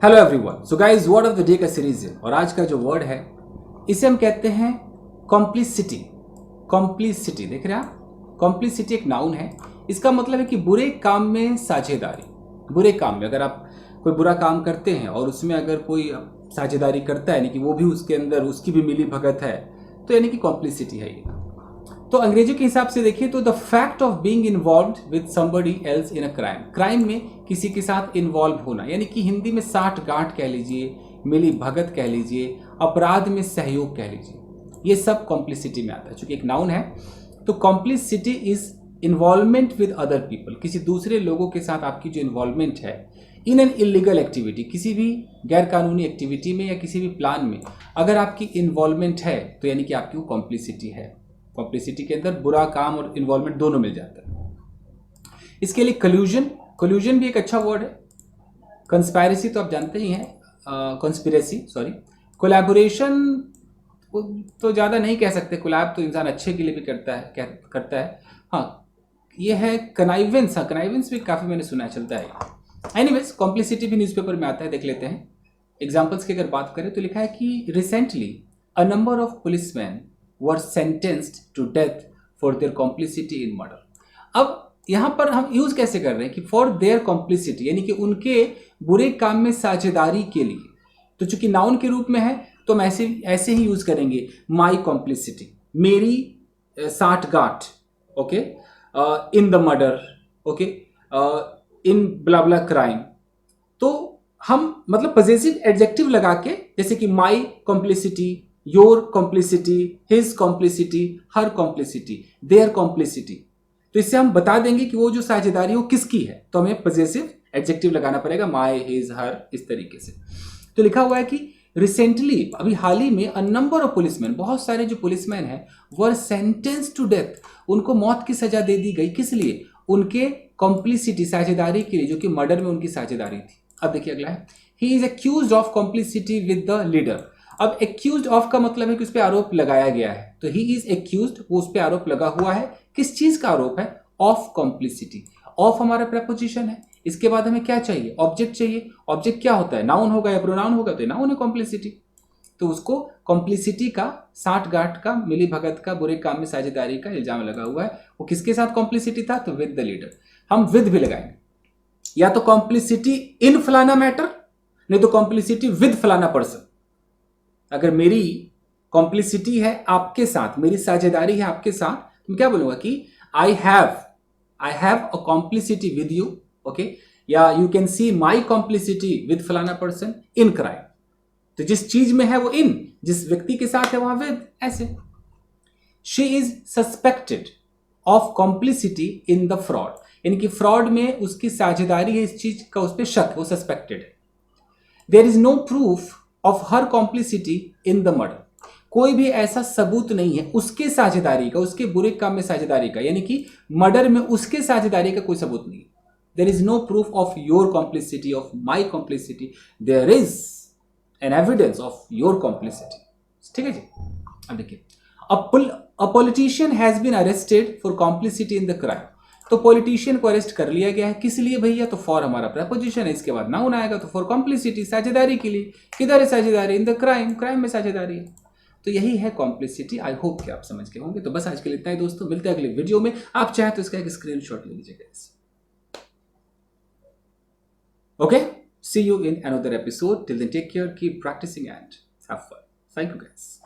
Hello everyone. So guys, word of the day का series है और आज का जो वर्ड है इसे हम कहते हैं कॉम्प्लिसिटी। कॉम्प्लिसिटी देख रहे हैं आप? कॉम्प्लिसिटी एक नाउन है। इसका मतलब है कि बुरे काम में साझेदारी। बुरे काम में अगर आप कोई बुरा काम करते हैं और उसमें अगर कोई साझेदारी करता है, यानी कि वो भी उसके अंदर उसकी भी मिली भगत है, तो यानी कि कॉम्प्लिसिटी है ये। तो अंग्रेजी के हिसाब से देखिए तो the fact of being involved with somebody else in a crime. Crime में किसी के साथ इन्वॉल्व होना, यानी कि हिंदी में साठ गांठ कह लीजिए, मिली भगत कह लीजिए, अपराध में सहयोग कह लीजिए, ये सब कॉम्प्लिसिटी में आता है। चूंकि एक नाउन है तो complicity is involvement with other people. किसी दूसरे लोगों के साथ आपकी जो इन्वॉल्वमेंट है इन एन इलीगल एक्टिविटी, किसी भी गैर कानूनी एक्टिविटी में या किसी भी प्लान में अगर आपकी इन्वॉल्वमेंट है तो यानी कि आपकी वो कॉम्प्लिसिटी है। कॉम्प्लिसिटी के अंदर बुरा काम और इन्वॉल्वमेंट दोनों मिल जाता है। इसके लिए कल्यूजन, कल्यूजन भी एक अच्छा वर्ड है। कंस्पायरेसी तो आप जानते ही हैं, कंस्पिरेसी सॉरी। कोलैबोरेशन तो ज़्यादा नहीं कह सकते, कोलैब तो इंसान अच्छे के लिए भी करता है। हाँ, ये है कनाइवेंस। हाँ, कनाइवेंस भी काफ़ी मैंने सुना है, चलता है। एनीवेज, कॉम्प्लिसिटी भी न्यूज़पेपर में आता है, देख लेते हैं। एग्जाम्पल्स की अगर बात करें तो लिखा है कि recently a number of policeman were sentenced to death for their complicity in murder. अब यहां पर हम यूज कैसे कर रहे हैं कि फॉर देयर कॉम्प्लिसिटी, यानी कि उनके बुरे काम में साझेदारी के लिए। तो चूंकि नाउन के रूप में है तो हम ऐसे ही यूज करेंगे माई कॉम्प्लिसिटी, मेरी साठगांठ, okay, in the murder, okay, in blah blah crime. तो हम मतलब पजेसिव एडजेक्टिव लगा के, जैसे कि my complicity, your complicity, his complicity, her complicity, their complicity, तो इससे हम बता देंगे कि वो जो साझेदारी वो किसकी है। तो हमें पजेसिव एडजेक्टिव लगाना पड़ेगा, माई, हिज, हर, इस तरीके से। तो लिखा हुआ है कि रिसेंटली, अभी हाल ही में, अ नंबर ऑफ पुलिसमैन, बहुत सारे जो पुलिसमैन हैं, वर सेंटेंस टू डेथ, उनको मौत की सजा दे दी गई। किस लिए? उनके कॉम्प्लिसिटी, साझेदारी के लिए, जो कि मर्डर में उनकी साझेदारी थी। अब देखिए अगला है, he is accused of complicity with the leader. अब एक्यूज्ड ऑफ का मतलब है कि उस पर आरोप लगाया गया है, तो ही इज एक्यूज्ड, वो उस पर आरोप लगा हुआ है। किस चीज का आरोप है? Of complicity. ऑफ हमारा प्रपोजिशन है, इसके बाद हमें क्या चाहिए? ऑब्जेक्ट चाहिए। ऑब्जेक्ट क्या होता है? नाउन होगा या प्रोनाउन होगा? तो नाउन है कॉम्प्लिसिटी। तो उसको कॉम्प्लिसिटी का, साठ गांठ का, मिली भगत का, बुरे काम में साझेदारी का इल्जाम लगा हुआ है। वो किसके साथ कॉम्प्लिसिटी था? तो विद द लीडर। हम विद भी लगाएंगे, या तो कॉम्प्लिसिटी इन फलाना मैटर, नहीं तो कॉम्प्लिसिटी विद फलाना पर्सन। अगर मेरी कॉम्प्लिसिटी है आपके साथ, मेरी साझेदारी है आपके साथ, तो मैं क्या बोलूंगा कि I have a complicity with you, okay, या you can see my complicity with फलाना पर्सन इन क्राइम। तो जिस चीज में है वो इन, जिस व्यक्ति के साथ है वहां विद, ऐसे। She is suspected of complicity in the fraud, यानी कि फ्रॉड में उसकी साझेदारी है, इस चीज का उस पर शक, वो सस्पेक्टेड है। There is no proof of her complicity in the murder, कोई भी ऐसा सबूत नहीं है उसके साझेदारी का, उसके बुरे काम में साझेदारी का, यानी कि मर्डर में उसके साझेदारी का कोई सबूत नहीं। There is no proof of your complicity, of my complicity, there is an evidence of your complicity. ठीक है जी। अब देखिए, a politician has been arrested for complicity in the crime। तो पॉलिटिशियन को अरेस्ट कर लिया गया है, किस लिए भैया? तो फॉर हमारा प्रपोजिशन है, इसके बाद नाउन आएगा, तो फॉर कॉम्प्लिसिटी, साझेदारी के लिए। किधर है साझेदारी? इन द क्राइम, क्राइम में साझेदारी है। तो यही है कॉम्प्लिसिटी। आई होप कि आप समझ गए होंगे। तो बस आज के लिए इतना ही दोस्तों, मिलते हैं अगले वीडियो में। आप चाहें तो इसका एक स्क्रीनशॉट ले लीजिएगा। Okay, see you in another episode. Till then take care, keep practising and have fun. Thank you guys.